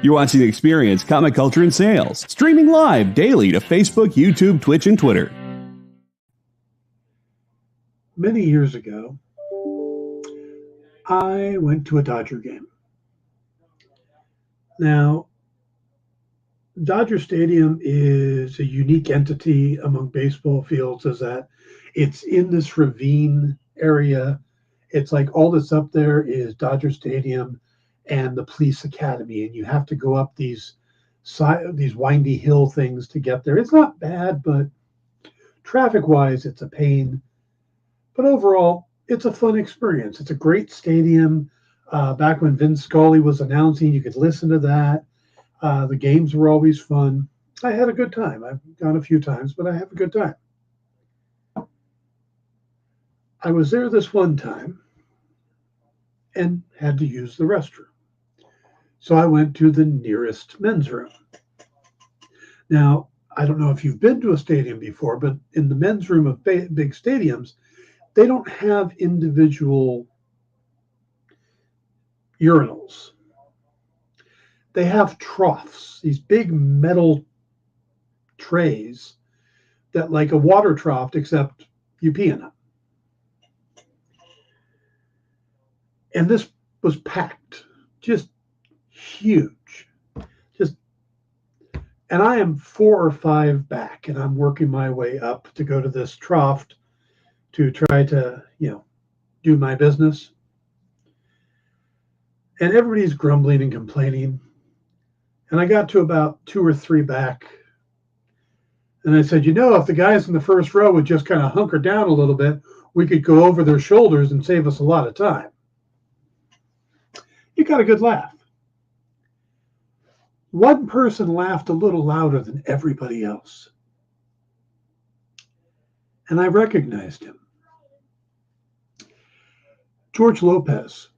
You're watching The Experience, Comic Culture and Sales, streaming live daily to Facebook, YouTube, Twitch, and Twitter. Many years ago, I went to a Dodger game. Now, Dodger Stadium is a unique entity among baseball fields, is that it's in this ravine area. It's like all that's up there is Dodger Stadium and the police academy, and you have to go up these windy hill things to get there. It's not bad, but traffic-wise, it's a pain. But overall, it's a fun experience. It's a great stadium. Back when Vince Scully was announcing, you could listen to that. The games were always fun. I had a good time. I've gone a few times, but I have a good time. I was there this one time and had to use the restroom. So I went to the nearest men's room. Now, I don't know if you've been to a stadium before, but in the men's room of big stadiums, they don't have individual urinals. They have troughs, these big metal trays that like a water trough, except you pee in them. And this was packed, just huge. And I am 4 or 5 back, and I'm working my way up to go to this trough to try to, do my business. And everybody's grumbling and complaining. And I got to about 2 or 3 back. And I said, if the guys in the first row would just kind of hunker down a little bit, we could go over their shoulders and save us a lot of time. You got a good laugh. One person laughed a little louder than everybody else. And I recognized him. George Lopez.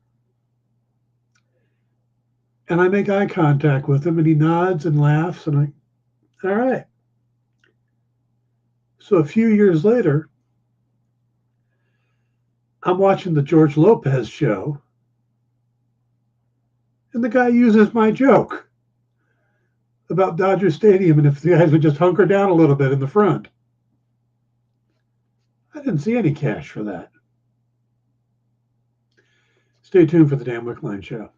And I make eye contact with him, and he nods and laughs, and all right. So a few years later, I'm watching the George Lopez show, and the guy uses my joke about Dodger Stadium, and if the guys would just hunker down a little bit in the front. I didn't see any cash for that. Stay tuned for the Dan Wickline Show.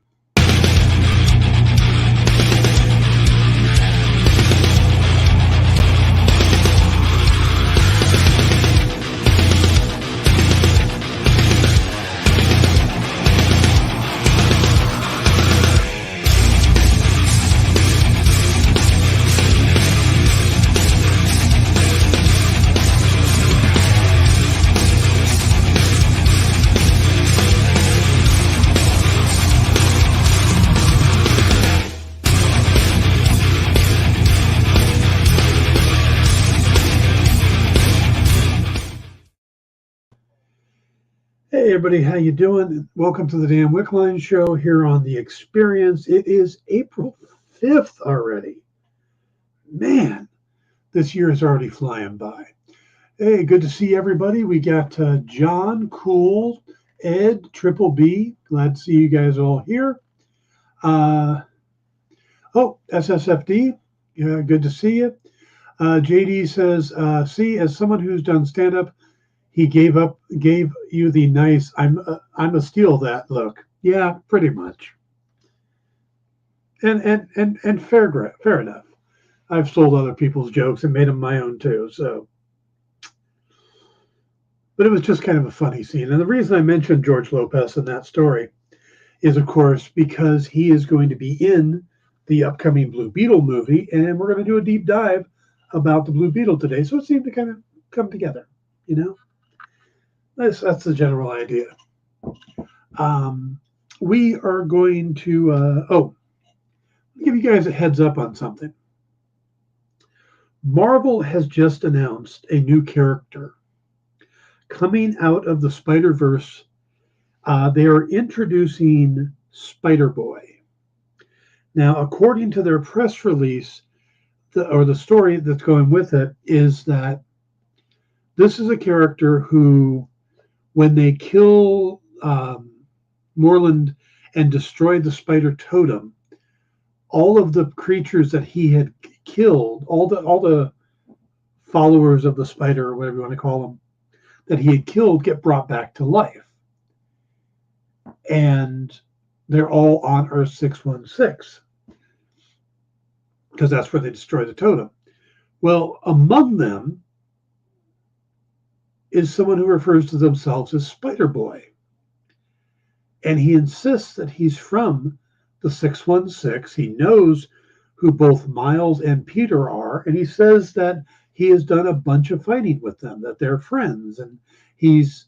Hey everybody, how you doing? Welcome to the Dan Wickline Show here on The Experience. It is April 5th already. Man, this year is already flying by. Hey, good to see everybody. We got John, Cool, Ed, Triple B. Glad to see you guys all here. SSFD, good to see you. JD says, see, as someone who's done stand-up, he gave you the nice, I'm a steal that look. Yeah, pretty much. And fair enough. I've sold other people's jokes and made them my own too. So, but it was just kind of a funny scene. And the reason I mentioned George Lopez in that story is, of course, because he is going to be in the upcoming Blue Beetle movie, and we're going to do a deep dive about the Blue Beetle today. So it seemed to kind of come together, That's the general idea. We are going to, give you guys a heads up on something. Marvel has just announced a new character coming out of the Spider-Verse. They are introducing Spider-Boy. Now, according to their press release, the story that's going with it is that this is a character who, when they kill Moreland and destroy the spider totem, all of the creatures that he had killed, all the followers of the spider, or whatever you want to call them, that he had killed, get brought back to life. And they're all on Earth 616, because that's where they destroy the totem. Well, among them is someone who refers to themselves as Spider Boy. And he insists that he's from the 616. He knows who both Miles and Peter are. And he says that he has done a bunch of fighting with them, that they're friends. And he's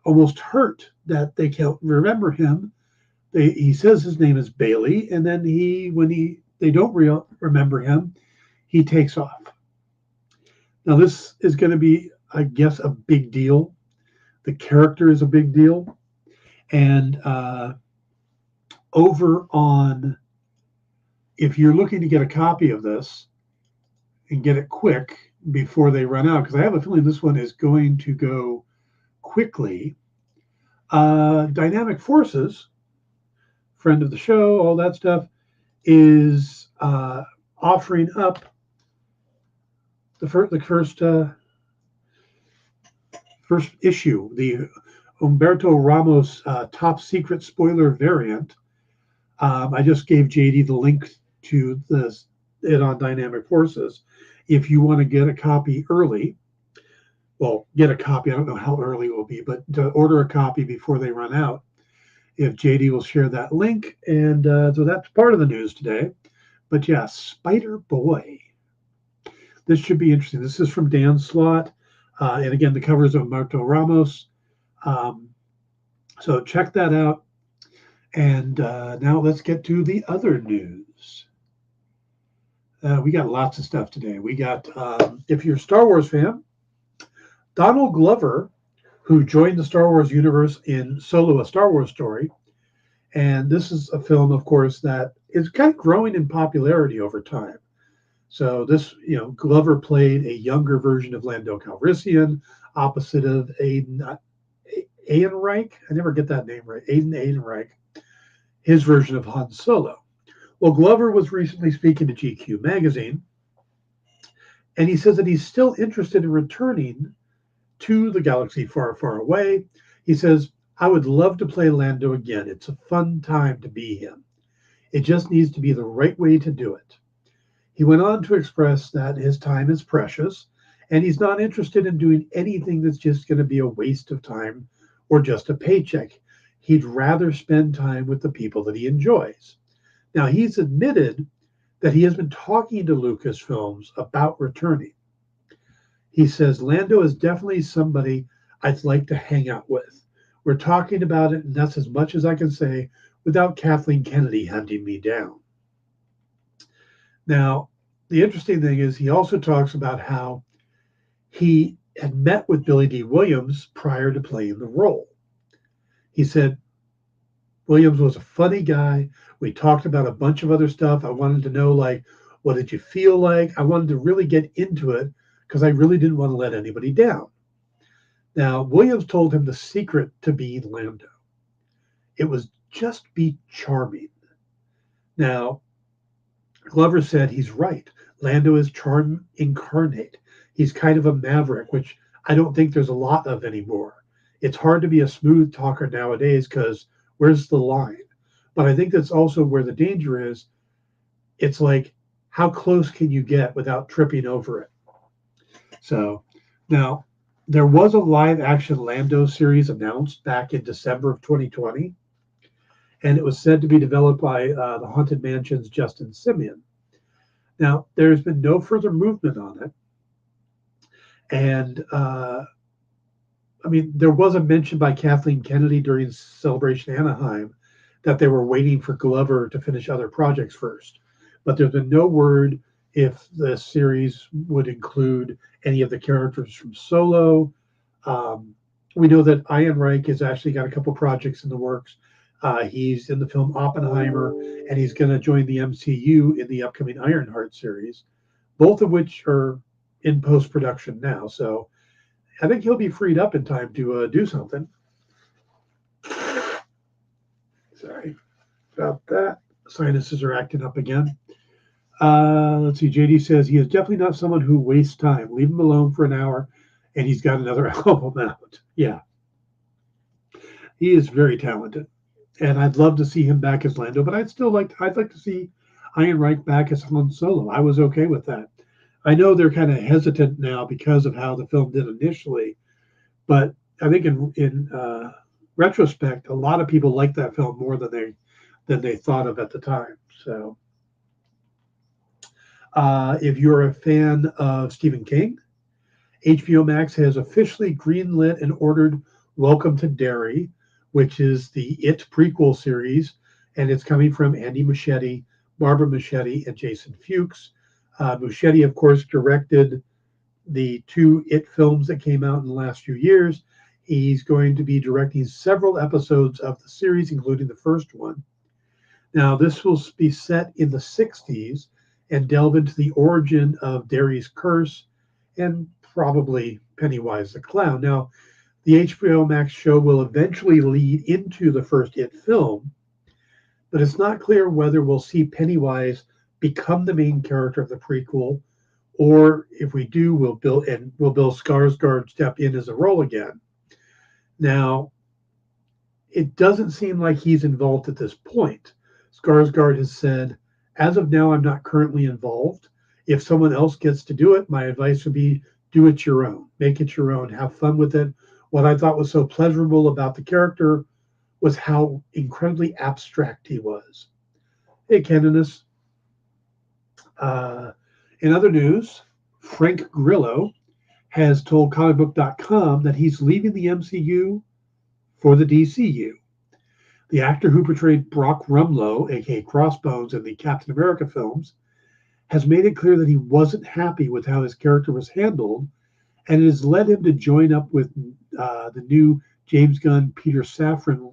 almost hurt that they can't remember him. He says his name is Bailey. And then when they don't remember him, he takes off. Now, this is going to be, I guess, a big deal. The character is a big deal. And over on, if you're looking to get a copy of this and get it quick before they run out, because I have a feeling this one is going to go quickly, Dynamic Forces, friend of the show, all that stuff, is offering up the first issue, the Humberto Ramos top secret spoiler variant. I just gave JD the link to it on Dynamic Forces. If you want to get a copy early, well, get a copy. I don't know how early it will be, but to order a copy before they run out, if JD will share that link. And so that's part of the news today. But yeah, Spider Boy. This should be interesting. This is from Dan Slott. And again, the cover is of Humberto Ramos. So check that out. And now let's get to the other news. We got lots of stuff today. We got, if you're a Star Wars fan, Donald Glover, who joined the Star Wars universe in Solo, a Star Wars Story. And this is a film, of course, that is kind of growing in popularity over time. So this, Glover played a younger version of Lando Calrissian, opposite of Aiden Ehrenreich. I never get that name right. Aiden Ehrenreich, his version of Han Solo. Well, Glover was recently speaking to GQ magazine, and he says that he's still interested in returning to the galaxy far, far away. He says, I would love to play Lando again. It's a fun time to be him. It just needs to be the right way to do it. He went on to express that his time is precious, and he's not interested in doing anything that's just going to be a waste of time or just a paycheck. He'd rather spend time with the people that he enjoys. Now, he's admitted that he has been talking to Lucasfilms about returning. He says, Lando is definitely somebody I'd like to hang out with. We're talking about it, and that's as much as I can say without Kathleen Kennedy hunting me down. Now, the interesting thing is he also talks about how he had met with Billy D. Williams prior to playing the role. He said, Williams was a funny guy. We talked about a bunch of other stuff. I wanted to know, what did you feel like? I wanted to really get into it because I really didn't want to let anybody down. Now, Williams told him the secret to being Lando. It was just be charming. Now, Glover said he's right. Lando is charm incarnate. He's kind of a maverick, which I don't think there's a lot of anymore. It's hard to be a smooth talker nowadays because where's the line? But I think that's also where the danger is. It's like, how close can you get without tripping over it? So now there was a live action Lando series announced back in December of 2020. And it was said to be developed by the Haunted Mansion's Justin Simeon. Now, there's been no further movement on it. And, there was a mention by Kathleen Kennedy during Celebration Anaheim that they were waiting for Glover to finish other projects first. But there's been no word if the series would include any of the characters from Solo. We know that Ian Reich has actually got a couple projects in the works. He's in the film Oppenheimer, and he's going to join the MCU in the upcoming Ironheart series, both of which are in post-production now. So I think he'll be freed up in time to do something. Sorry about that. Sinuses are acting up again. Let's see. JD says he is definitely not someone who wastes time. Leave him alone for an hour, and he's got another album out. Yeah, he is very talented, and I'd love to see him back as Lando. But I'd like to see Ian Reich back as Han Solo. I was okay with that. I know they're kind of hesitant now because of how the film did initially, but I think in retrospect, a lot of people liked that film more than they thought of at the time. So, if you're a fan of Stephen King, HBO Max has officially greenlit and ordered Welcome to Derry, which is the It prequel series, and it's coming from Andy Muschietti, Barbara Muschietti, and Jason Fuchs. Muschietti, of course, directed the two It films that came out in the last few years. He's going to be directing several episodes of the series, including the first one. Now, this will be set in the 60s and delve into the origin of Derry's curse and probably Pennywise the Clown. Now, the HBO Max show will eventually lead into the first It film, but it's not clear whether we'll see Pennywise become the main character of the prequel, or if we do, will Bill Skarsgård step in as a role again. Now, it doesn't seem like he's involved at this point. Skarsgård has said, "As of now, I'm not currently involved. If someone else gets to do it, my advice would be do it your own. Make it your own. Have fun with it." What I thought was so pleasurable about the character was how incredibly abstract he was. Hey, Canonis. In other news, Frank Grillo has told comicbook.com that he's leaving the MCU for the DCU. The actor who portrayed Brock Rumlow, aka Crossbones, in the Captain America films, has made it clear that he wasn't happy with how his character was handled, and it has led him to join up with the new James Gunn Peter Safran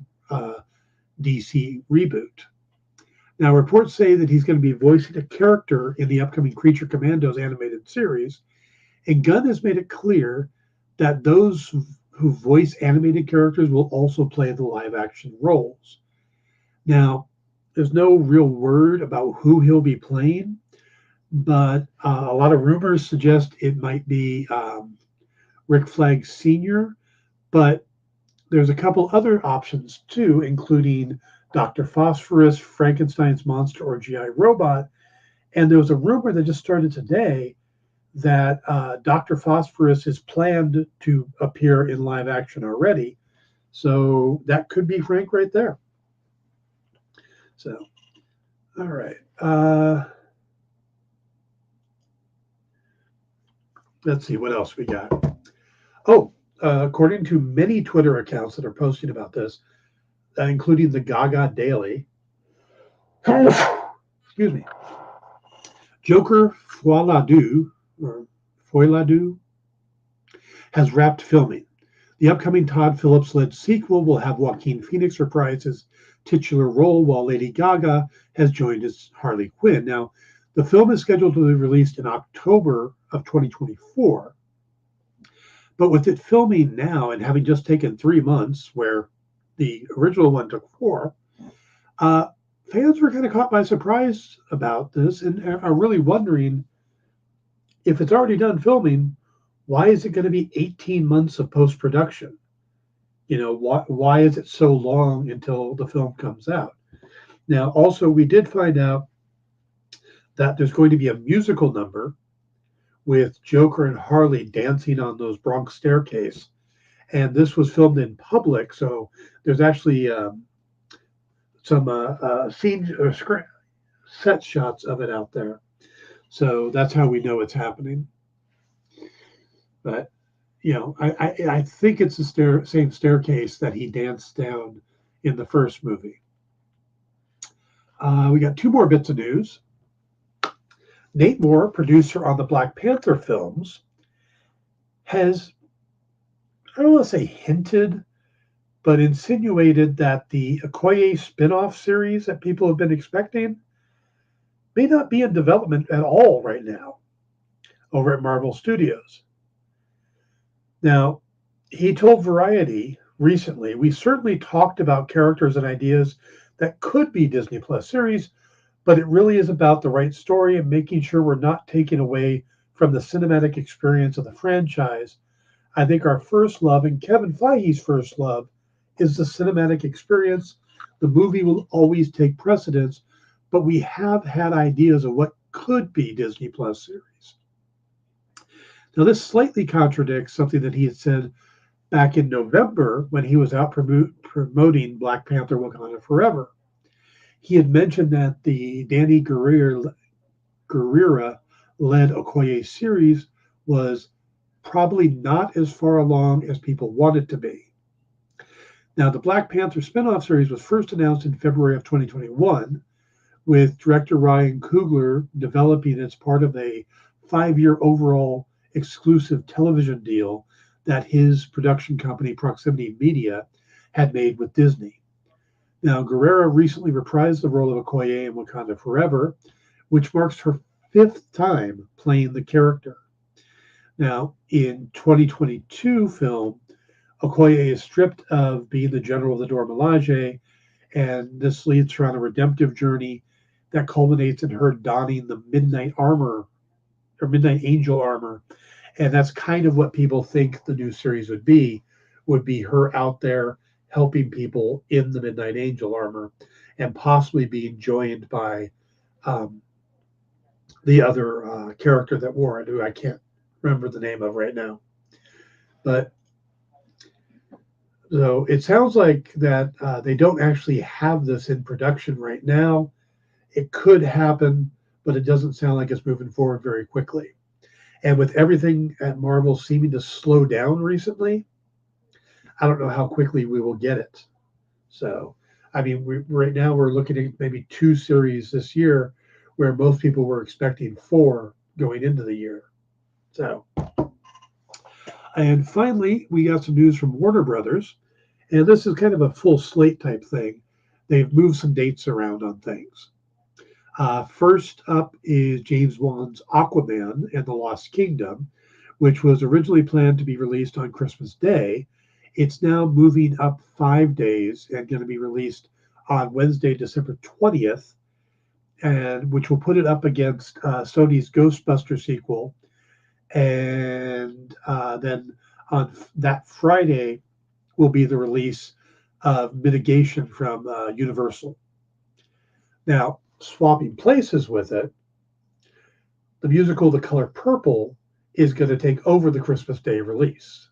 DC reboot. Now, reports say that he's going to be voicing a character in the upcoming Creature Commandos animated series, and Gunn has made it clear that those who voice animated characters will also play the live action roles. Now, there's no real word about who he'll be playing, but a lot of rumors suggest it might be Rick Flag Sr., but there's a couple other options too, including Dr. Phosphorus, Frankenstein's Monster, or G.I. Robot. And there was a rumor that just started today that Dr. Phosphorus is planned to appear in live action already. So that could be Frank right there. So, all right. Let's see what else we got. Oh, according to many Twitter accounts that are posting about this, including the Gaga Daily, excuse me, Joker Foiladu has wrapped filming. The upcoming Todd Phillips-led sequel will have Joaquin Phoenix reprise his titular role, while Lady Gaga has joined as Harley Quinn. Now, the film is scheduled to be released in October of 2024. But with it filming now and having just taken 3 months, where the original one took 4, fans were kind of caught by surprise about this and are really wondering, if it's already done filming, why is it going to be 18 months of post-production? You know, why is it so long until the film comes out? Now, also, we did find out that there's going to be a musical number with Joker and Harley dancing on those Bronx staircase. And this was filmed in public, so there's actually some scene or set shots of it out there. So that's how we know it's happening. But, you know, I think it's the same staircase that he danced down in the first movie. We got 2 more bits of news. Nate Moore, producer on the Black Panther films, has, I don't want to say hinted, but insinuated that the Okoye spin-off series that people have been expecting may not be in development at all right now over at Marvel Studios. Now, he told Variety recently, "We certainly talked about characters and ideas that could be Disney Plus series, But it really is about the right story and making sure we're not taking away from the cinematic experience of the franchise. I think our first love, and Kevin Feige's first love, is the cinematic experience. The movie will always take precedence, but we have had ideas of what could be Disney Plus series. Now, this slightly contradicts something that he had said back in November when he was out promoting Black Panther Wakanda Forever. He had mentioned that the Danny Gurira-led Okoye series was probably not as far along as people want it to be. Now, the Black Panther spinoff series was first announced in February of 2021, with director Ryan Coogler developing it as part of a 5-year overall exclusive television deal that his production company, Proximity Media, had made with Disney. Now, Guerrera recently reprised the role of Okoye in Wakanda Forever, which marks her 5th time playing the character. Now, in 2022 film, Okoye is stripped of being the general of the Dora Milaje, and this leads her on a redemptive journey that culminates in her donning the Midnight Armor, or Midnight Angel armor. And that's kind of what people think the new series would be her out there helping people in the Midnight Angel armor, and possibly being joined by the other character that wore it, who I can't remember the name of right now. But so it sounds like that they don't actually have this in production right now. It could happen, but it doesn't sound like it's moving forward very quickly. And with everything at Marvel seeming to slow down recently, I don't know how quickly we will get it. So, I mean, right now we're looking at maybe 2 series this year, where most people were expecting 4 going into the year. So, and finally, we got some news from Warner Brothers, and this is kind of a full slate type thing. They've moved some dates around on things. First up is James Wan's Aquaman and the Lost Kingdom, which was originally planned to be released on Christmas Day. It's now moving up 5 days and going to be released on Wednesday, December 20th, and which will put it up against Sony's Ghostbuster sequel. And then on that Friday will be the release of Mitigation from Universal. Now, swapping places with it, the musical The Color Purple is going to take over the Christmas Day release.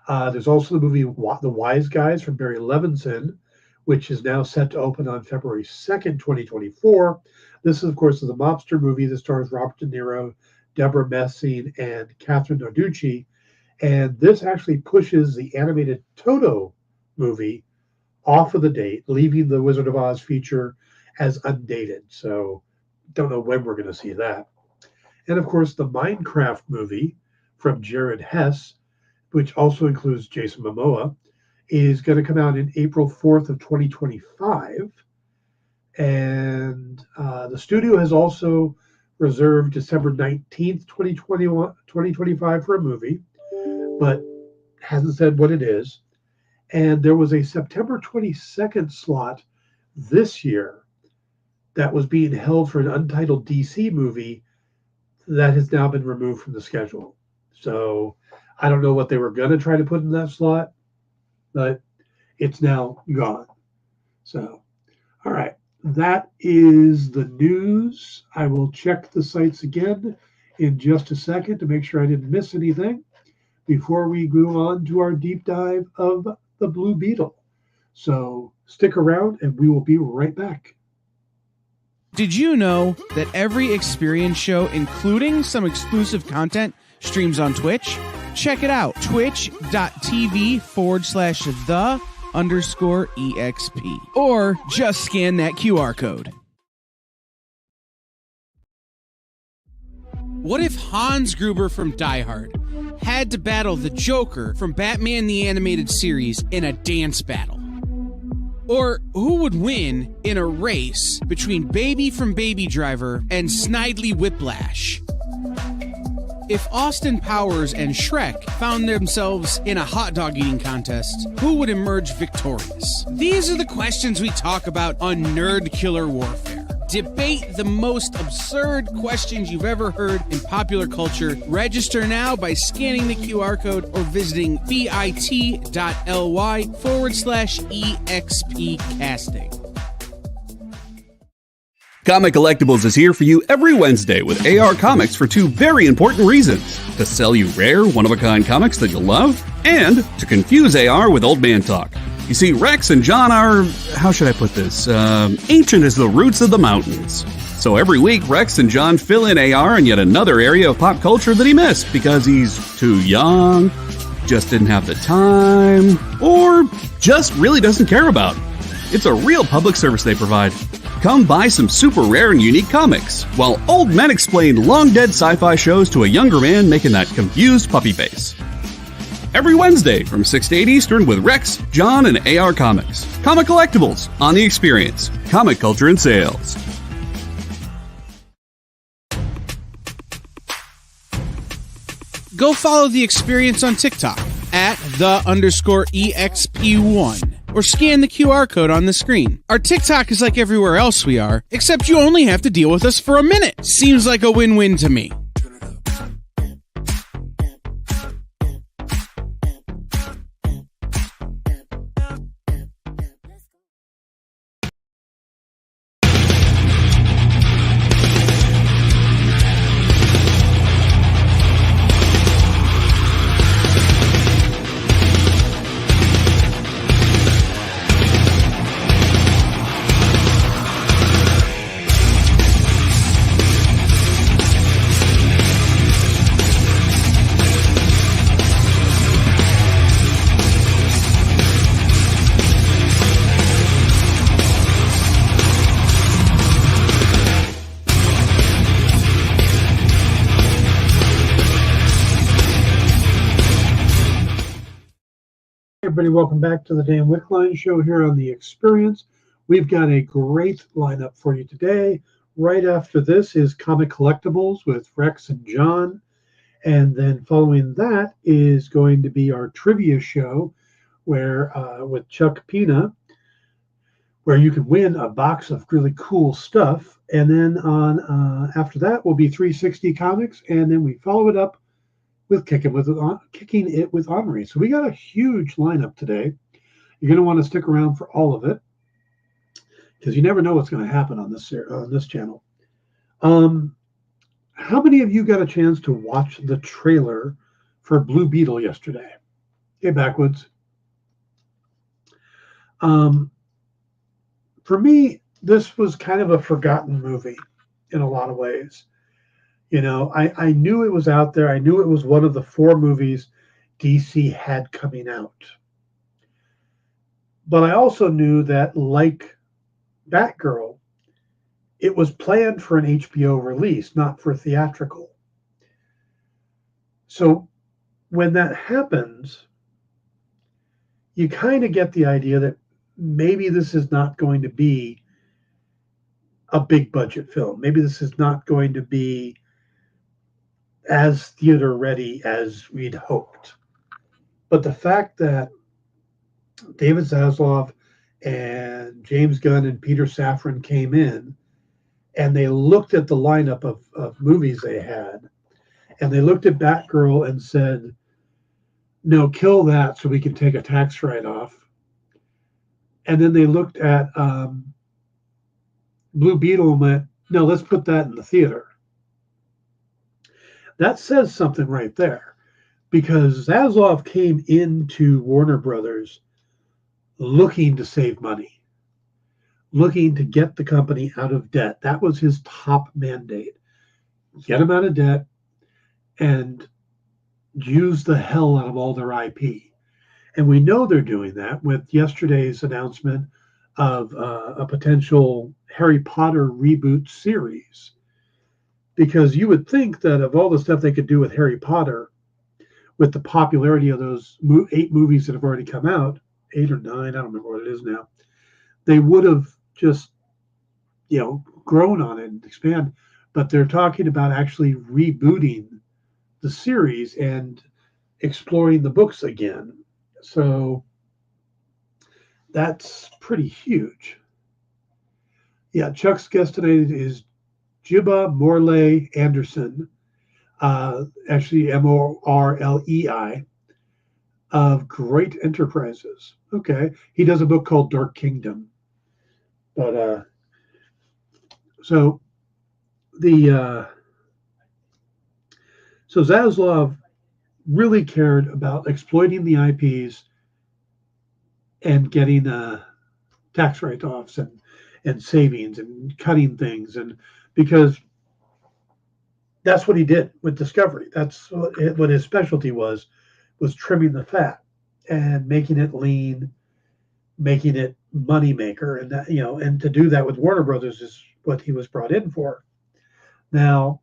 There's also the movie The Wise Guys from Barry Levinson, which is now set to open on February 2nd, 2024. This, of course, is a mobster movie that stars Robert De Niro, Deborah Messing, and Catherine Narducci. And this actually pushes the animated Toto movie off of the date, leaving the Wizard of Oz feature as undated. So don't know when we're going to see that. And of course, the Minecraft movie from Jared Hess, which also includes Jason Momoa, is going to come out in April 4th of 2025. And the studio has also reserved December 19th, 2025 for a movie, but hasn't said what it is. And there was a September 22nd slot this year that was being held for an untitled DC movie that has now been removed from the schedule. So I don't know what they were going to try to put in that slot, but it's now gone. So, all right, that is the news. I will check the sites again in just a second to make sure I didn't miss anything before we move on to our deep dive of the Blue Beetle. So stick around and we will be right back. Did you know that every experience show, including some exclusive content, streams on Twitch? Check it out, twitch.tv/the_EXP. Or just scan that QR code. What if Hans Gruber from Die Hard had to battle the Joker from Batman the Animated Series in a dance battle? Or who would win in a race between Baby from Baby Driver and Snidely Whiplash? If Austin Powers and Shrek found themselves in a hot dog eating contest, who would emerge victorious? These are the questions we talk about on Nerd Killer Warfare. Debate the most absurd questions you've ever heard in popular culture. Register now by scanning the QR code or visiting bit.ly/EXP casting. Comic Collectibles is here for you every Wednesday with AR Comics for two very important reasons: to sell you rare, one-of-a-kind comics that you'll love, and to confuse AR with old man talk. You see, Rex and John are, how should I put this, ancient as the roots of the mountains. So every week, Rex and John fill in AR in yet another area of pop culture that he missed because he's too young, just didn't have the time, or just really doesn't care about. It's a real public service they provide. Come buy some super rare and unique comics, while old men explain long-dead sci-fi shows to a younger man making that confused puppy face. Every Wednesday from 6 to 8 Eastern with Rex, John, and AR Comics. Comic Collectibles on The Experience. Comic culture and sales. Go follow The Experience on TikTok at @the_EXP1 or scan the QR code on the screen. Our TikTok is like everywhere else we are, except you only have to deal with us for a minute. Seems like a win-win to me. Everybody, welcome back to the Dan Wickline Show here on The Experience. We've got a great lineup for you today. Right after this is Comic Collectibles with Rex and John. And then following that is going to be our trivia show where with Chuck Pina, where you can win a box of really cool stuff. And then on after that will be 360 Comics, and then we follow it up with Kicking It with Henri. So we got a huge lineup today. You're going to want to stick around for all of it because you never know what's going to happen on this channel. How many of you got a chance to watch the trailer for Blue Beetle yesterday? Hey, Backwoods. For me, this was kind of a forgotten movie in a lot of ways. You know, I knew it was out there. I knew it was one of the 4 movies DC had coming out. But I also knew that, like Batgirl, it was planned for an HBO release, not for theatrical. So when that happens, you kind of get the idea that maybe this is not going to be a big budget film. Maybe this is not going to be as theater ready as we'd hoped. But the fact that David Zaslav and James Gunn and Peter Safran came in and they looked at the lineup of movies they had, and they looked at Batgirl and said, no, kill that so we can take a tax write-off. And then they looked at Blue Beetle and went, no, let's put that in the theater. That says something right there, because Zaslav came into Warner Brothers looking to save money, looking to get the company out of debt. That was his top mandate. Get them out of debt and use the hell out of all their IP. And we know they're doing that with yesterday's announcement of a potential Harry Potter reboot series. Because you would think that of all the stuff they could do with Harry Potter, with the popularity of those 8 movies that have already come out, 8 or 9, I don't remember what it is now, they would have just, grown on it and expand. But they're talking about actually rebooting the series and exploring the books again. So that's pretty huge. Yeah, Chuck's guest today is Jibba Morley Anderson, actually Morlei, of Great Enterprises. Okay, he does a book called Dark Kingdom. But so the so Zaslav really cared about exploiting the IPs and getting tax write-offs and savings and cutting things, and because that's what he did with Discovery. That's what his specialty was trimming the fat and making it lean, making it money maker, and that, and to do that with Warner Brothers is what he was brought in for. Now,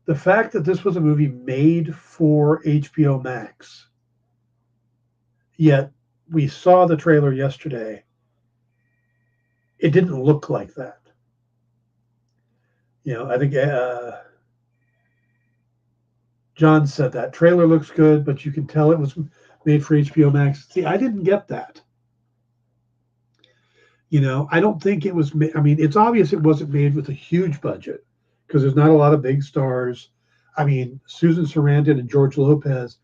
the fact that this was a movie made for HBO Max, yet we saw the trailer yesterday, it didn't look like that. I think John said that trailer looks good, but you can tell it was made for HBO Max. See, I didn't get that. I don't think it was. I mean, it's obvious it wasn't made with a huge budget because there's not a lot of big stars. I mean, Susan Sarandon and George Lopez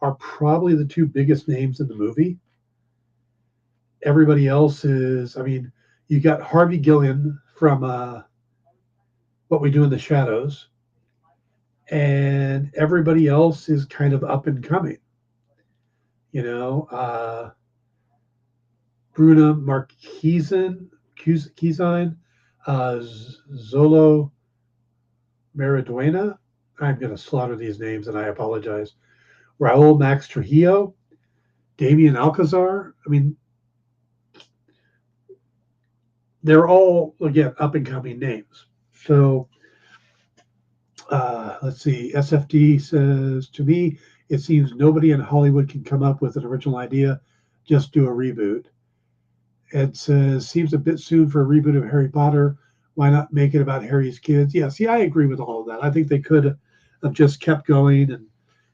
are probably the two biggest names in the movie. Everybody else is. I mean, you got Harvey Guillén from What We Do in the Shadows, and everybody else is kind of up and coming. Bruna Marquezine, Zolo Mariduena. I'm going to slaughter these names, and I apologize. Raul Max Trujillo, Damien Alcazar. I mean, they're all, again, up and coming names. So let's see. SFD says, to me, it seems nobody in Hollywood can come up with an original idea. Just do a reboot. It says, seems a bit soon for a reboot of Harry Potter. Why not make it about Harry's kids? Yeah, see, I agree with all of that. I think they could have just kept going and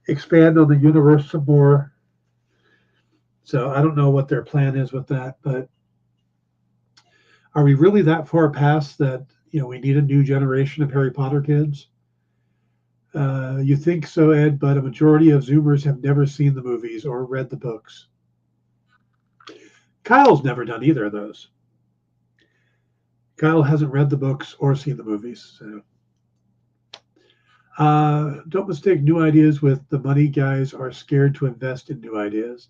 expand on the universe some more. So I don't know what their plan is with that, but are we really that far past that, we need a new generation of Harry Potter kids? You think so, Ed, but a majority of Zoomers have never seen the movies or read the books. Kyle's never done either of those. Kyle hasn't read the books or seen the movies. So. Don't mistake new ideas with the money. Guys are scared to invest in new ideas.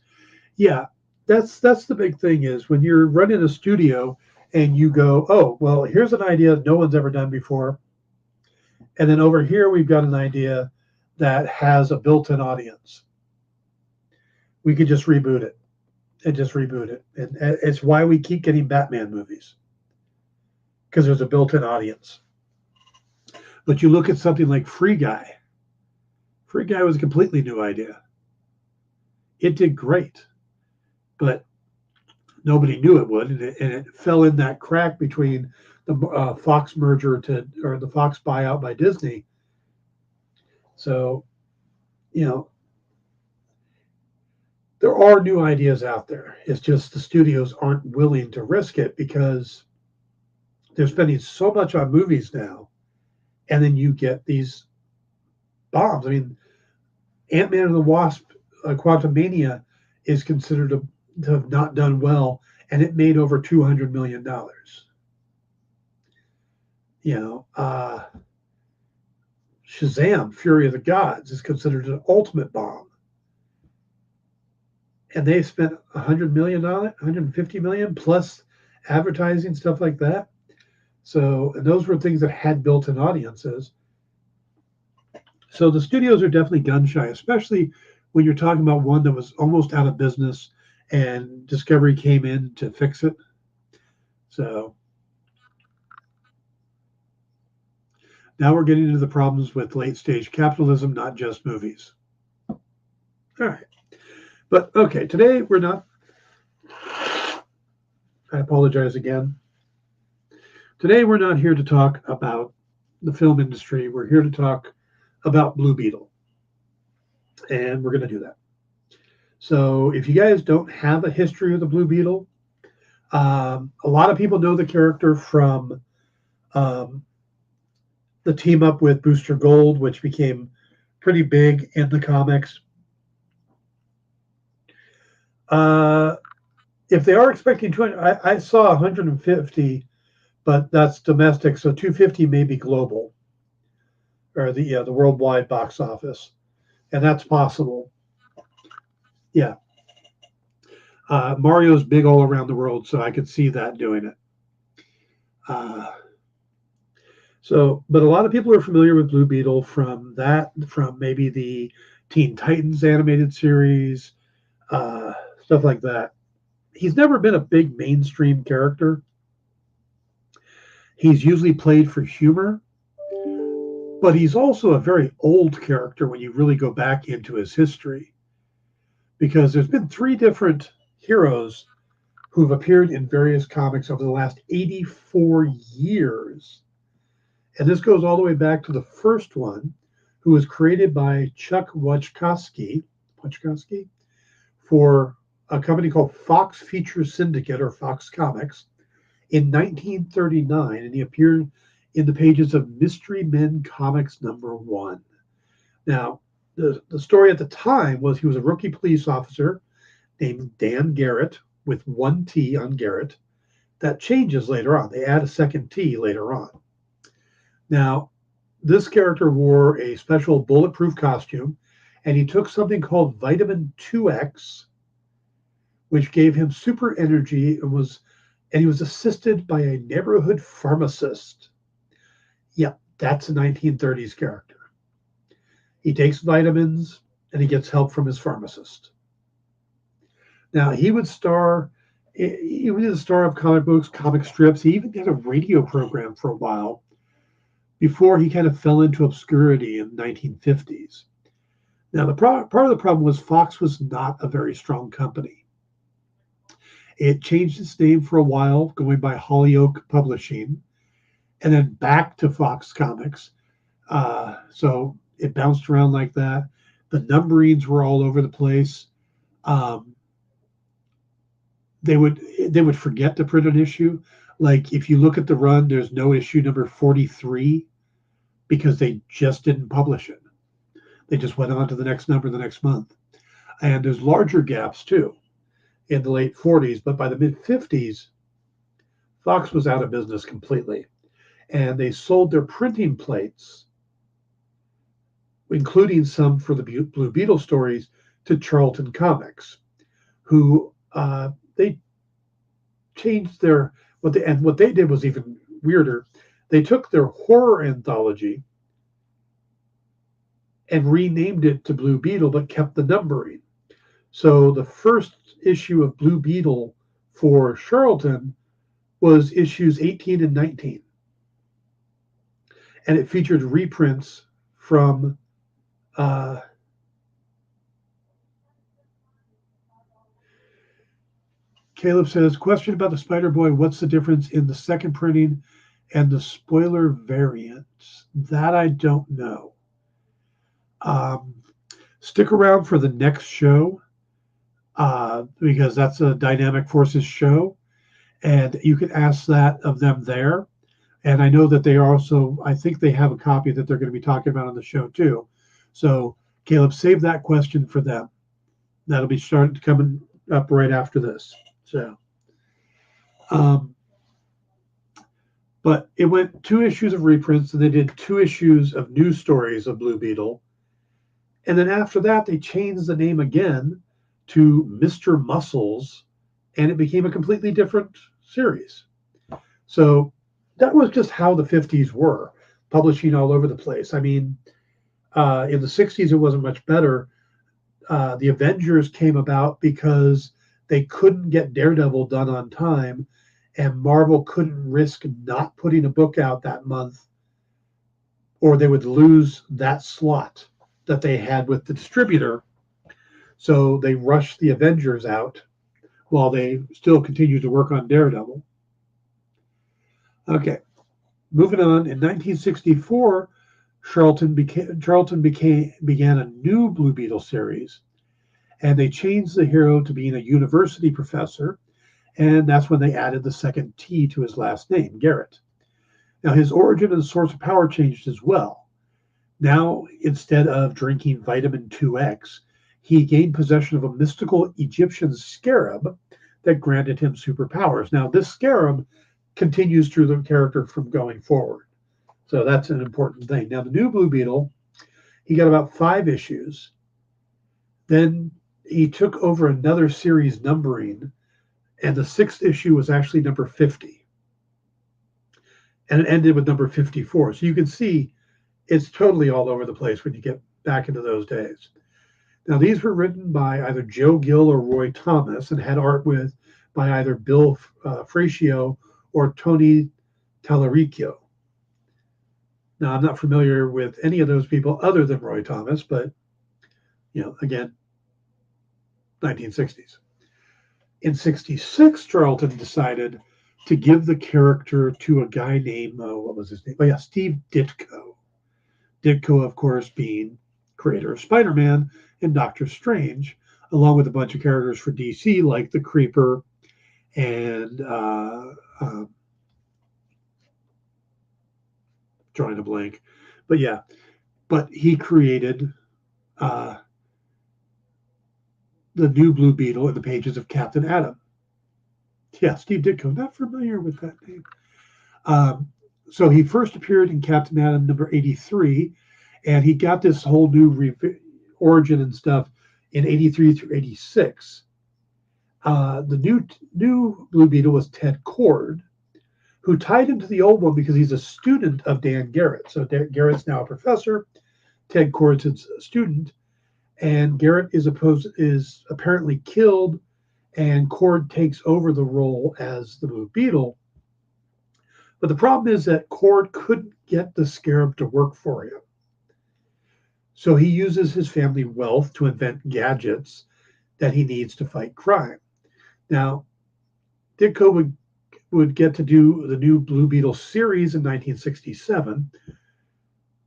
Yeah, that's the big thing is when you're running a studio and you go, oh, well, here's an idea no one's ever done before. And then over here, we've got an idea that has a built-in audience. We could just reboot it. And it's why we keep getting Batman movies, because there's a built-in audience. But you look at something like Free Guy. Free Guy was a completely new idea. It did great, but nobody knew it would, and it fell in that crack between the Fox merger or the Fox buyout by Disney. So, there are new ideas out there. It's just the studios aren't willing to risk it because they're spending so much on movies now, and then you get these bombs. I mean, Ant-Man and the Wasp, Quantumania, is considered to have not done well, and it made over $200 million. Shazam! Fury of the Gods is considered an ultimate bomb. And they spent $100 million on it, $150 million plus advertising, stuff like that. So, and those were things that had built-in audiences. So the studios are definitely gun shy, especially when you're talking about one that was almost out of business and Discovery came in to fix it. So now we're getting into the problems with late-stage capitalism, not just movies. All right. But, okay, today we're not, I apologize again. Today we're not here to talk about the film industry. We're here to talk about Blue Beetle. And we're going to do that. So if you guys don't have a history of the Blue Beetle, a lot of people know the character from the team up with Booster Gold, which became pretty big in the comics. If they are expecting 200, I saw 150, but that's domestic, so 250 may be global, or the worldwide box office, and that's possible. Yeah. Mario's big all around the world, so I could see that doing it. But a lot of people are familiar with Blue Beetle from maybe the Teen Titans animated series, stuff like that. He's never been a big mainstream character. He's usually played for humor, but he's also a very old character when you really go back into his history, because there's been 3 different heroes who've appeared in various comics over the last 84 years. And this goes all the way back to the first one, who was created by Chuck Wachkowski for a company called Fox Feature Syndicate, or Fox Comics, in 1939, and he appeared in the pages of Mystery Men Comics #1. Now, the story at the time was he was a rookie police officer named Dan Garrett, with 1 T on Garrett. That changes later on. They add a second T later on. Now, this character wore a special bulletproof costume, and he took something called vitamin 2X, which gave him super energy, and he was assisted by a neighborhood pharmacist. Yep, that's a 1930s character. He takes vitamins, and he gets help from his pharmacist. Now, he was the star of comic books, comic strips. He even did a radio program for a while before he kind of fell into obscurity in the 1950s. Now, part of the problem was Fox was not a very strong company. It changed its name for a while, going by Hollyoak Publishing, and then back to Fox Comics. So it bounced around like that. The numberings were all over the place. They would forget to print an issue. Like, if you look at the run, there's no issue number 43 because they just didn't publish it. They just went on to the next number the next month. And there's larger gaps too in the late 40s, but by the mid 50s, Fox was out of business completely. And they sold their printing plates, including some for the Blue Beetle stories, to Charlton Comics, who they changed what they did was even weirder. They took their horror anthology and renamed it to Blue Beetle, but kept the numbering. So the first issue of Blue Beetle for Charlton was issues 18 and 19. And it featured reprints from Caleb says, question about the Spider Boy. What's the difference in the second printing and the spoiler variants? That I don't know. Stick around for the next show because that's a Dynamic Forces show, and you can ask that of them there. And I know that they are also, I think they have a copy that they're going to be talking about on the show too. So Caleb, save that question for them. That'll be coming up right after this. So, but it went 2 issues of reprints, and they did 2 issues of new stories of Blue Beetle. And then after that, they changed the name again to Mr. Muscles, and it became a completely different series. So that was just how the 50s were, publishing all over the place. I mean, in the 60s, it wasn't much better. The Avengers came about because they couldn't get Daredevil done on time, and Marvel couldn't risk not putting a book out that month, or they would lose that slot that they had with the distributor. So they rushed the Avengers out while they still continued to work on Daredevil. Okay, moving on. In 1964, began a new Blue Beetle series, and they changed the hero to being a university professor, and that's when they added the second T to his last name, Garrett. Now, his origin and source of power changed as well. Now, instead of drinking vitamin 2X, he gained possession of a mystical Egyptian scarab that granted him superpowers. Now, this scarab continues through the character from going forward. So that's an important thing. Now, the new Blue Beetle, he got about 5 issues. Then he took over another series numbering, and the 6th issue was actually number 50. And it ended with number 54. So you can see it's totally all over the place when you get back into those days. Now, these were written by either Joe Gill or Roy Thomas and had art by either Bill Fraccio or Tony Talarico. Now, I'm not familiar with any of those people other than Roy Thomas, but, again, 1960s. In 66, Charlton decided to give the character to a guy named, what was his name? Oh, yeah, Steve Ditko. Ditko, of course, being creator of Spider-Man and Doctor Strange, along with a bunch of characters for DC like the Creeper and drawing a blank. But yeah, he created the new Blue Beetle in the pages of Captain Atom. Yeah, Steve Ditko, not familiar with that name. So he first appeared in Captain Atom number 83, and he got this whole new origin and stuff in 83 through 86. The new Blue Beetle was Ted Kord, who tied into the old one because he's a student of Dan Garrett. So Garrett's now a professor, Ted Kord's a student, and Garrett is apparently killed, and Kord takes over the role as the Blue Beetle. But the problem is that Kord couldn't get the scarab to work for him. So he uses his family wealth to invent gadgets that he needs to fight crime. Now, Ditko would get to do the new Blue Beetle series in 1967,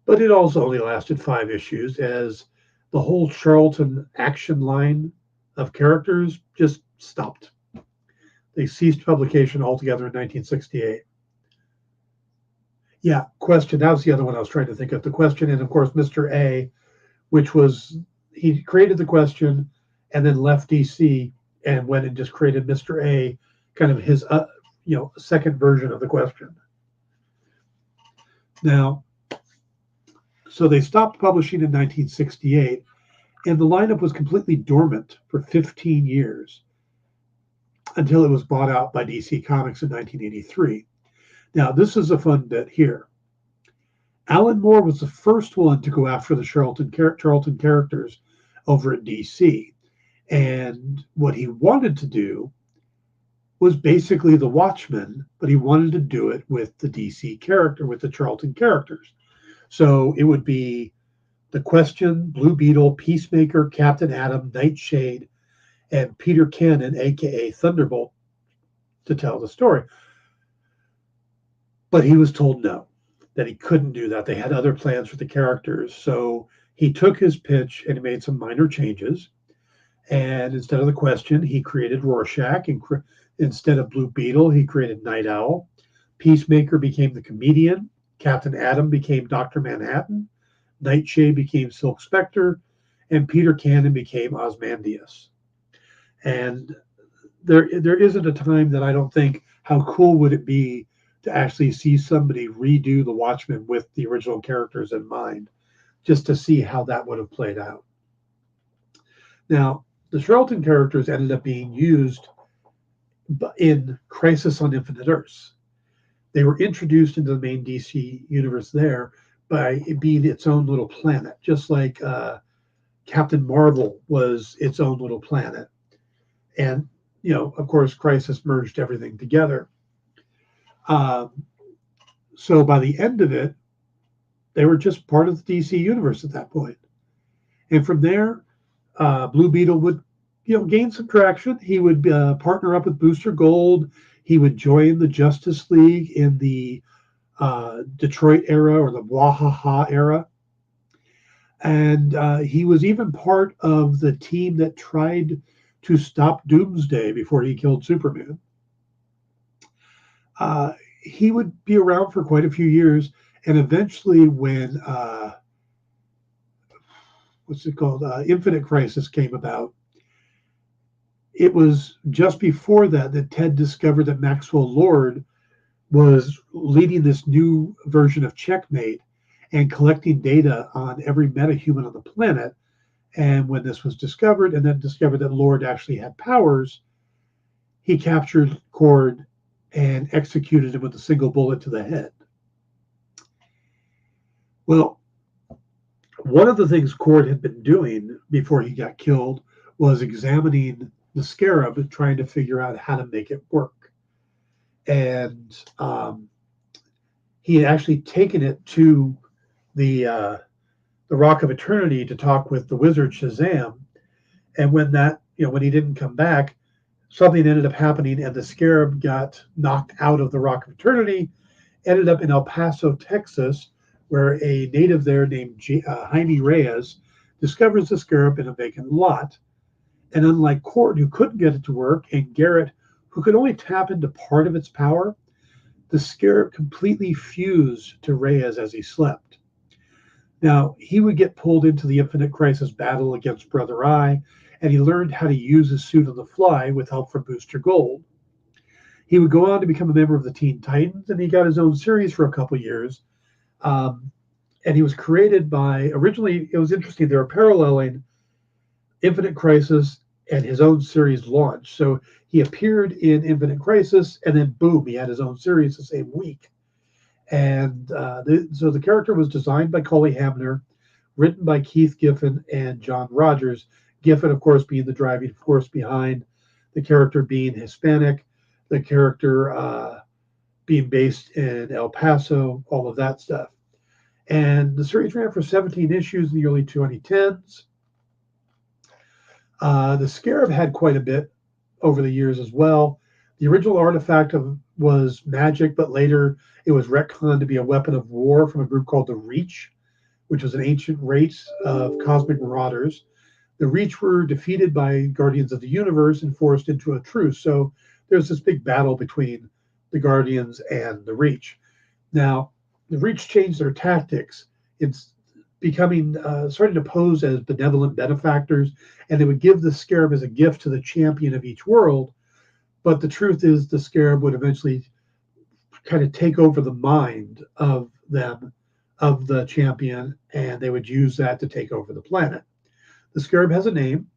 but it also only lasted 5 issues as the whole Charlton action line of characters just stopped. They ceased publication altogether in 1968. Yeah, Question. That was the other one I was trying to think of. The Question, and of course, Mr. A, which was, he created the Question and then left DC and went and just created Mr. A, kind of his, second version of the Question. Now, so they stopped publishing in 1968, and the lineup was completely dormant for 15 years until it was bought out by DC Comics in 1983. Now, this is a fun bit here. Alan Moore was the first one to go after the Charlton characters over at DC. And what he wanted to do was basically the Watchmen, but he wanted to do it with the DC character, with the Charlton characters. So it would be the Question, Blue Beetle, Peacemaker, Captain Atom, Nightshade, and Peter Cannon, aka Thunderbolt, to tell the story. But he was told no, that he couldn't do that. They had other plans for the characters. So he took his pitch and he made some minor changes. And instead of the Question, he created Rorschach. Instead of Blue Beetle, he created Night Owl. Peacemaker became the Comedian. Captain Atom became Dr. Manhattan. Nightshade became Silk Spectre. And Peter Cannon became Ozymandias. And there isn't a time that I don't think, how cool would it be to actually see somebody redo the Watchmen with the original characters in mind, just to see how that would have played out. Now, the Charlton characters ended up being used in Crisis on Infinite Earths. They were introduced into the main DC universe there by it being its own little planet, just like Captain Marvel was its own little planet. And, of course, Crisis merged everything together. So by the end of it, they were just part of the DC universe at that point. And from there, Blue Beetle would, gain some traction. He would partner up with Booster Gold. He would join the Justice League in the Detroit era or the Wahaha era. And he was even part of the team that tried to stop Doomsday before he killed Superman. He would be around for quite a few years, and eventually when Infinite Crisis came about, it was just before that Ted discovered that Maxwell Lord was leading this new version of Checkmate and collecting data on every metahuman on the planet. And when this was discovered, and then discovered that Lord actually had powers, he captured Cord and executed him with a single bullet to the head. Well, one of the things Cord had been doing before he got killed was examining the Scarab and trying to figure out how to make it work. And he had actually taken it to the Rock of Eternity to talk with the wizard Shazam. And when he didn't come back, something ended up happening, and the Scarab got knocked out of the Rock of Eternity, ended up in El Paso, Texas, where a native there named Jaime Reyes discovers the Scarab in a vacant lot. And unlike Cord, who couldn't get it to work, and Garrett, who could only tap into part of its power, the Scarab completely fused to Reyes as he slept. Now, he would get pulled into the Infinite Crisis battle against Brother Eye, and he learned how to use his suit on the fly with help from Booster Gold. He would go on to become a member of the Teen Titans, and he got his own series for a couple years. And he was created by, originally, it was interesting, they were paralleling Infinite Crisis and his own series launch. So he appeared in Infinite Crisis, and then boom, he had his own series the same week. And so the character was designed by Cully Hamner, written by Keith Giffen and John Rogers. Giffen, of course, being the driving force behind the character being Hispanic, the character being based in El Paso, all of that stuff. And the series ran for 17 issues in the early 2010s. The Scarab had quite a bit over the years as well. The original artifact was magic, but later it was retconned to be a weapon of war from a group called the Reach, which was an ancient race of cosmic marauders. The Reach were defeated by Guardians of the Universe and forced into a truce. So there's this big battle between the Guardians and the Reach. Now, the Reach changed their tactics. It's becoming starting to pose as benevolent benefactors, and they would give the Scarab as a gift to the champion of each world. But the truth is, the Scarab would eventually kind of take over the mind of them, of the champion, and they would use that to take over the planet. The Scarab has a name.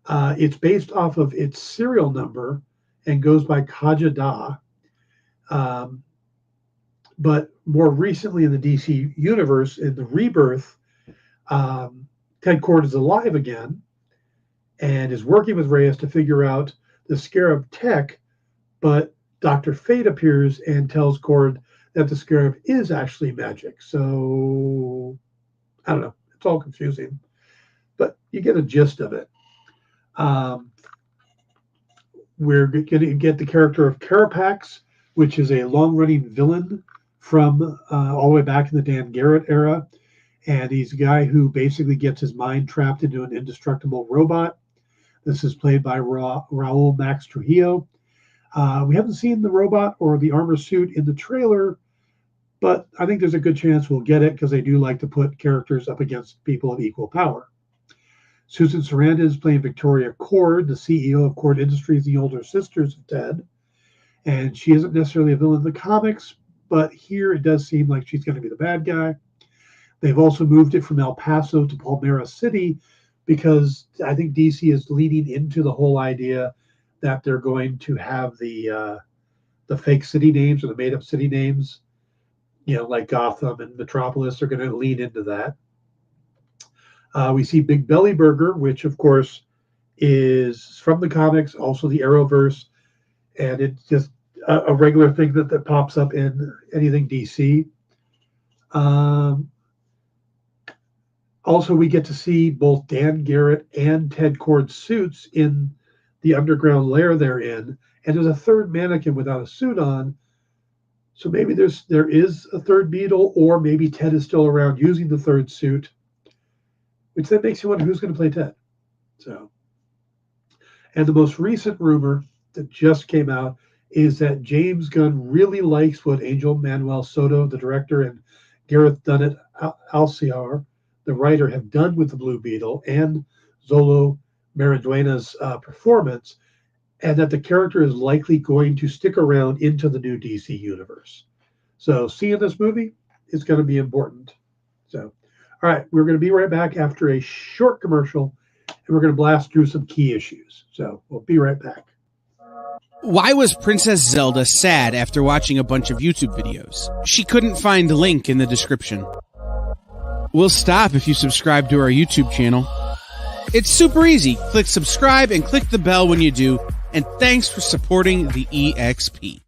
It's based off of its serial number and goes by Kaja Da. But more recently in the DC universe, in the Rebirth, Ted Kord is alive again and is working with Reyes to figure out the Scarab tech, but Dr. Fate appears and tells Kord that the Scarab is actually magic. So, I don't know. It's all confusing, but you get a gist of it. We're going to get the character of Carapax, which is a long-running villain from all the way back in the Dan Garrett era. And he's a guy who basically gets his mind trapped into an indestructible robot. This is played by Raul Max Trujillo. We haven't seen the robot or the armor suit in the trailer, but I think there's a good chance we'll get it because they do like to put characters up against people of equal power. Susan Sarandon is playing Victoria Cord, the CEO of Cord Industries, the older sisters of Ted. And she isn't necessarily a villain in the comics, but here it does seem like she's going to be the bad guy. They've also moved it from El Paso to Palmera City because I think DC is leading into the whole idea that they're going to have the fake city names or the made-up city names, like Gotham and Metropolis are going to lean into that. We see Big Belly Burger, which of course is from the comics, also the Arrowverse, and it's just a regular thing that pops up in anything DC. Also, we get to see both Dan Garrett and Ted Kord's suits in the underground lair they're in, and there's a third mannequin without a suit on, So maybe there is a third Beetle, or maybe Ted is still around using the third suit, which then makes you wonder who's going to play Ted. So, and the most recent rumor that just came out is that James Gunn really likes what Angel Manuel Soto, the director, and Gareth Dunnett Alciar, the writer, have done with the Blue Beetle and Zolo Mariduena's performance, and that the character is likely going to stick around into the new DC universe. So seeing this movie is going to be important. So, all right, we're going to be right back after a short commercial, and we're going to blast through some key issues. So we'll be right back. Why was Princess Zelda sad after watching a bunch of YouTube videos? She couldn't find the link in the description. We'll stop if you subscribe to our YouTube channel. It's super easy. Click subscribe and click the bell when you do. And thanks for supporting the EXP.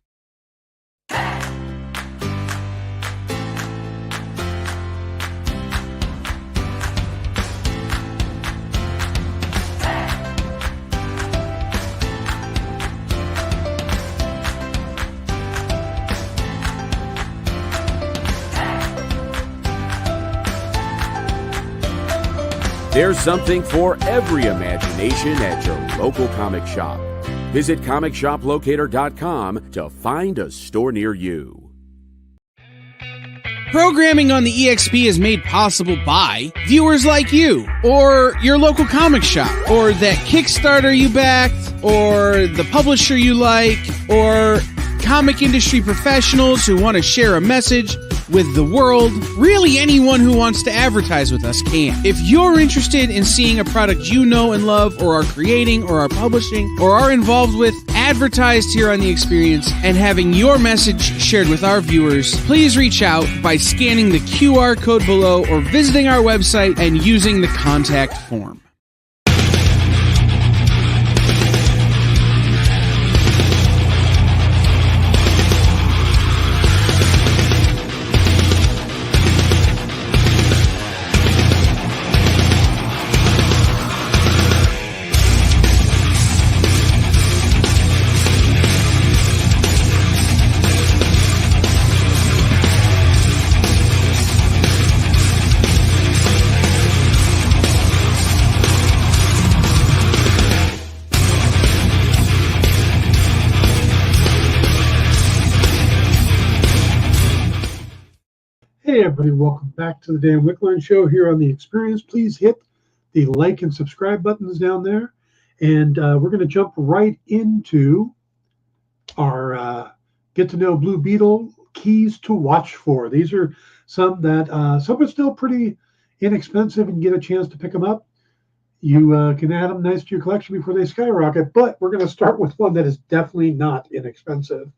There's something for every imagination at your local comic shop. Visit comicshoplocator.com to find a store near you. Programming on the EXP is made possible by viewers like you, or your local comic shop, or that Kickstarter you backed, or the publisher you like, or comic industry professionals who want to share a message with the world. Really, anyone who wants to advertise with us can. If you're interested in seeing a product you know and love, or are creating, or are publishing, or are involved with, advertised here on The Experience, and having your message shared with our viewers, please reach out by scanning the QR code below or visiting our website and using the contact form. Hey everybody, welcome back to the Dan Wickline Show here on The Experience. Please hit the like and subscribe buttons down there. And we're going to jump right into our Get to Know Blue Beetle keys to watch for. These are some that some are still pretty inexpensive and get a chance to pick them up. You can add them nice to your collection before they skyrocket, but we're going to start with one that is definitely not inexpensive.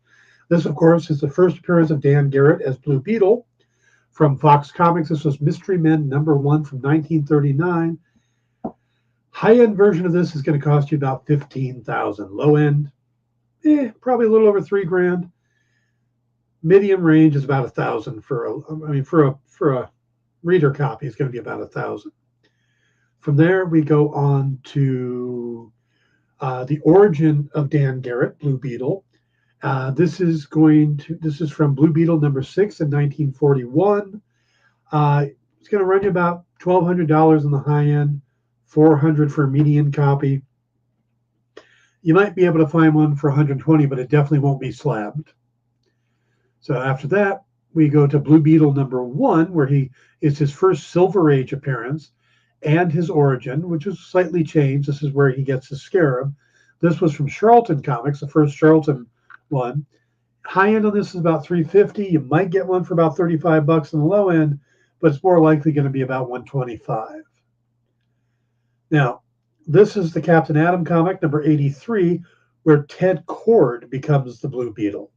This, of course, is the first appearance of Dan Garrett as Blue Beetle. From Fox Comics, this was Mystery Men #1 from 1939. High-end version of this is going to cost you about $15,000. Low end, probably a little over $3,000. Medium range is about $1,000 for a reader copy. It's going to be about $1,000. From there, we go on to the origin of Dan Garrett, Blue Beetle. This is from Blue Beetle #6 in 1941. It's going to run you about $1,200 on the high end, $400 for a median copy. You might be able to find one for $120, but it definitely won't be slabbed. So after that, we go to Blue Beetle #1, where it's his first Silver Age appearance and his origin, which is slightly changed. This is where he gets his scarab. This was from Charlton Comics, the first Charlton one. High end on this is about $350. You might get one for about $35 on the low end, but it's more likely going to be about $125. Now, this is the Captain Atom comic #83, where Ted Kord becomes the Blue Beetle.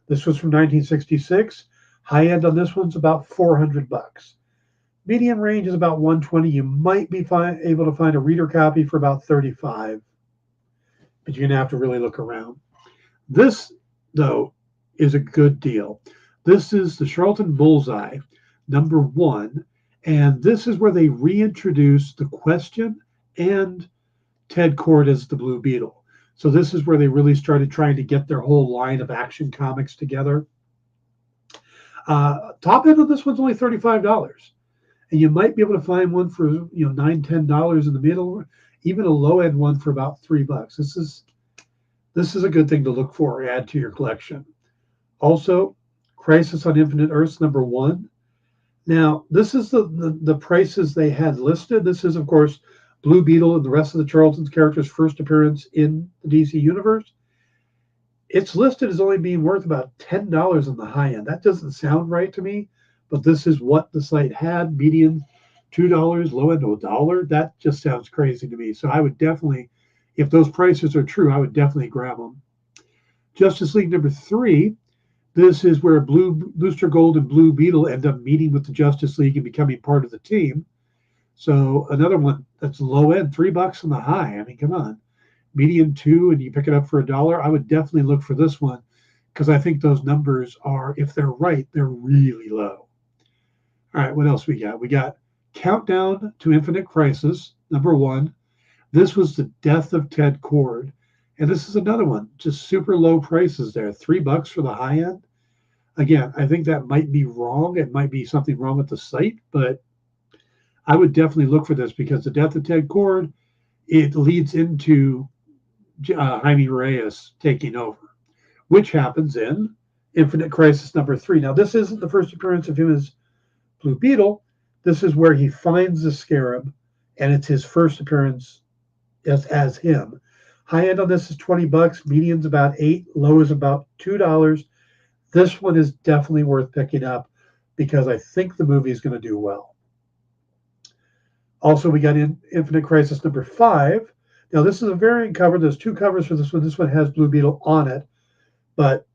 This was from 1966. High end on this one's about $400. Medium range is about $120. You might be able to find a reader copy for about $35, but you're going to have to really look around. This, though, is a good deal. This is the Charlton Bullseye #1, and this is where they reintroduce the Question and Ted Kord as the Blue Beetle. So this is where they really started trying to get their whole line of Action Comics together. Top end on this one's only $35, and you might be able to find one for $9, $10 in the middle, even a low end one for about $3. This is a good thing to look for, add to your collection. Also, Crisis on Infinite Earths #1. Now, this is the prices they had listed. This is, of course, Blue Beetle and the rest of the Charlton's characters' first appearance in the DC universe. It's listed as only being worth about $10 on the high end. That doesn't sound right to me, but this is what the site had. Median $2, low end $1. That just sounds crazy to me. So I would definitely, if those prices are true, I would definitely grab them. Justice League #3. This is where Booster Gold and Blue Beetle end up meeting with the Justice League and becoming part of the team. So another one that's low end, $3 on the high. I mean, come on. Median $2, and you pick it up for $1. I would definitely look for this one because I think those numbers are, if they're right, they're really low. All right, what else we got? We got Countdown to Infinite Crisis #1. This was the death of Ted Kord. And this is another one, just super low prices there, $3 for the high end. Again, I think that might be wrong. It might be something wrong with the site, but I would definitely look for this because the death of Ted Kord, it leads into Jaime Reyes taking over, which happens in Infinite Crisis #3. Now, this isn't the first appearance of him as Blue Beetle. This is where he finds the Scarab, and it's his first appearance as him. High end on this is $20, median's about $8, low is about $2. This one is definitely worth picking up because I think the movie is going to do well. Also, we got Infinite Crisis #5. Now, this is a variant cover. There's two covers for this one. This one has Blue Beetle on it, but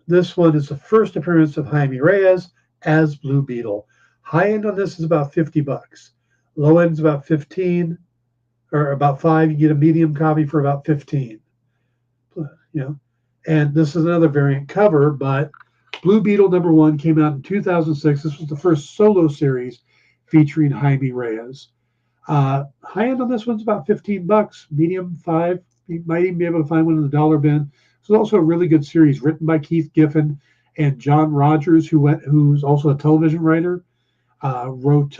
this one is the first appearance of Jaime Reyes as Blue Beetle. High end on this is about $50. Low end is about 15 or about 5. You get a medium copy for about 15. And this is another variant cover, but Blue Beetle #1 came out in 2006. This was the first solo series featuring Jaime Reyes. High end on this one's about $15, medium 5. You might even be able to find one in the dollar bin. This is also a really good series written by Keith Giffen and John Rogers, who's also a television writer. Wrote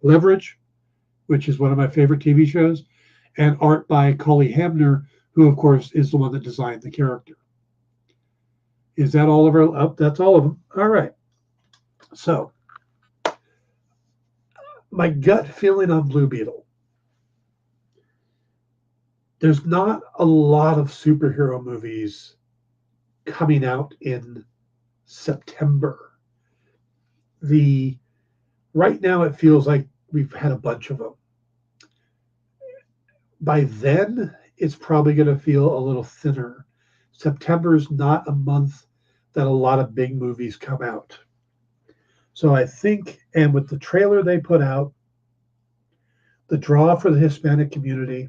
Leverage, which is one of my favorite TV shows, and art by Cully Hamner, who, of course, is the one that designed the character. Is that all of our? Oh, that's all of them. All right. So, my gut feeling on Blue Beetle. There's not a lot of superhero movies coming out in September. Right now, it feels like we've had a bunch of them. By then, it's probably going to feel a little thinner. September is not a month that a lot of big movies come out. So I think, and with the trailer they put out, the draw for the Hispanic community,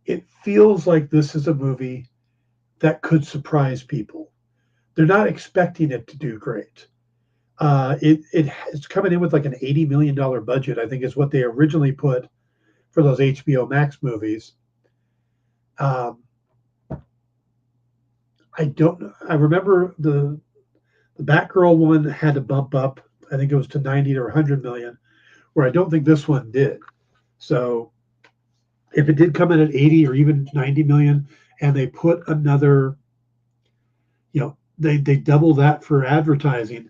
it feels like this is a movie that could surprise people. They're not expecting it to do great. It's coming in with like an $80 million budget, I think is what they originally put for those HBO Max movies. I remember the Batgirl one had to bump up. I think it was to 90 or 100 million, where I don't think this one did. So if it did come in at 80 or even 90 million, and they put another, they double that for advertising,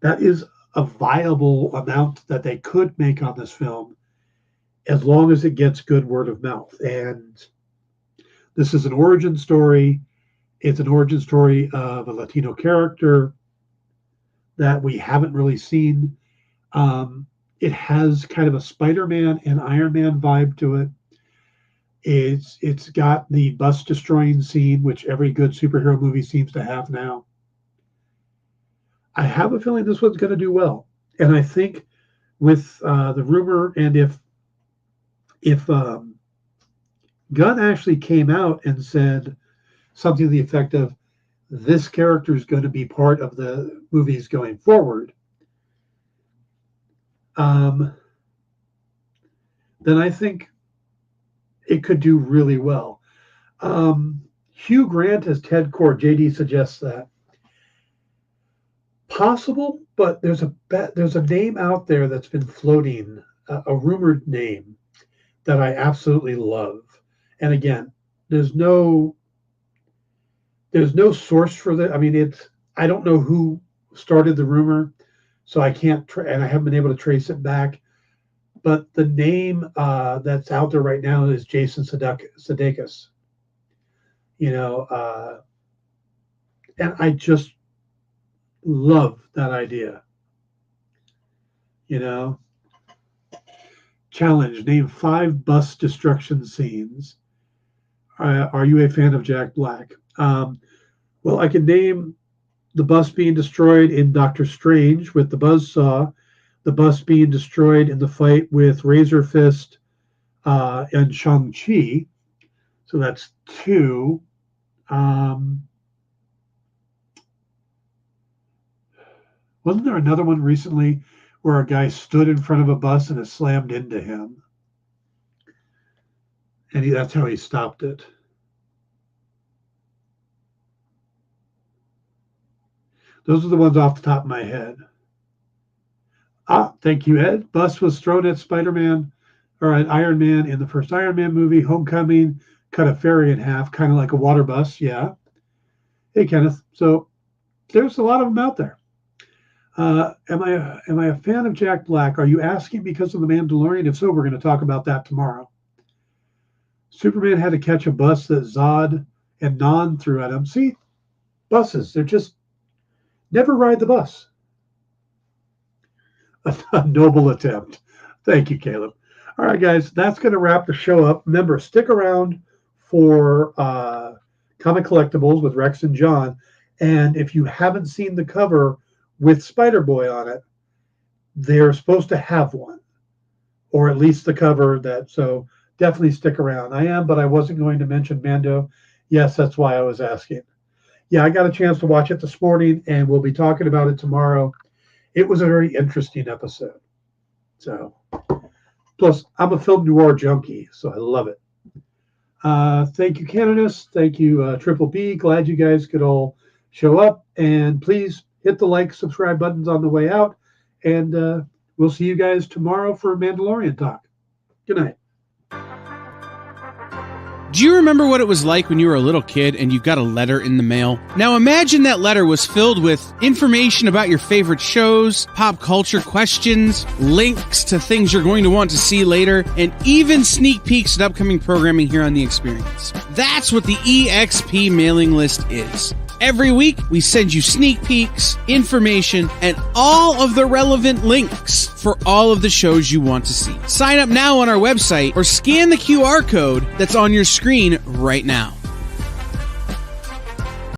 that is a viable amount that they could make on this film, as long as it gets good word of mouth. And this is an origin story. It's an origin story of a Latino character that we haven't really seen. It has kind of a Spider-Man and Iron Man vibe to it. It's got the bus destroying scene, which every good superhero movie seems to have now. I have a feeling this one's going to do well. And I think with the rumor, and if Gunn actually came out and said something to the effect of, this character is going to be part of the movies going forward, then I think it could do really well. Hugh Grant as Ted Kord. JD suggests that. Possible, but there's a name out there that's been floating, a rumored name that I absolutely love. And again, there's no source for that. I mean, I don't know who started the rumor, so I can't, and I haven't been able to trace it back. But the name that's out there right now is Jason Sudeikis. And I just love that idea. Challenge: name 5 bus destruction scenes. Are you a fan of Jack Black? Well, I can name the bus being destroyed in Doctor Strange with the buzzsaw, the bus being destroyed in the fight with Razor Fist and Shang-Chi. So that's 2. Wasn't there another one recently where a guy stood in front of a bus and it slammed into him? And that's how he stopped it. Those are the ones off the top of my head. Thank you, Ed. Bus was thrown at Spider-Man or at Iron Man in the first Iron Man movie. Homecoming cut a ferry in half, kind of like a water bus. Yeah. Hey, Kenneth. So there's a lot of them out there. Am I a fan of Jack Black? Are you asking because of The Mandalorian? If so, we're going to talk about that tomorrow. Superman had to catch a bus that Zod and Non threw at him. See, buses, they're just never ride the bus. A noble attempt. Thank you, Caleb. All right, guys, that's going to wrap the show up. Remember, stick around for Comic Collectibles with Rex and John. And if you haven't seen the cover with Spider-Boy on it, they're supposed to have one, or at least the cover that. So definitely stick around. I am, but I wasn't going to mention Mando. Yes, that's why I was asking. Yeah, I got a chance to watch it this morning, and we'll be talking about it tomorrow. It was a very interesting episode. So, plus, I'm a film noir junkie, so I love it. Thank you, Canonus. Thank you, Triple B. Glad you guys could all show up. And please hit the like, subscribe buttons on the way out. And we'll see you guys tomorrow for Mandalorian Talk. Good night. Do you remember what it was like when you were a little kid and you got a letter in the mail? Now imagine that letter was filled with information about your favorite shows, pop culture questions, links to things you're going to want to see later, and even sneak peeks at upcoming programming here on The Experience. That's what the EXP mailing list is. Every week, we send you sneak peeks, information, and all of the relevant links for all of the shows you want to see. Sign up now on our website or scan the QR code that's on your screen right now.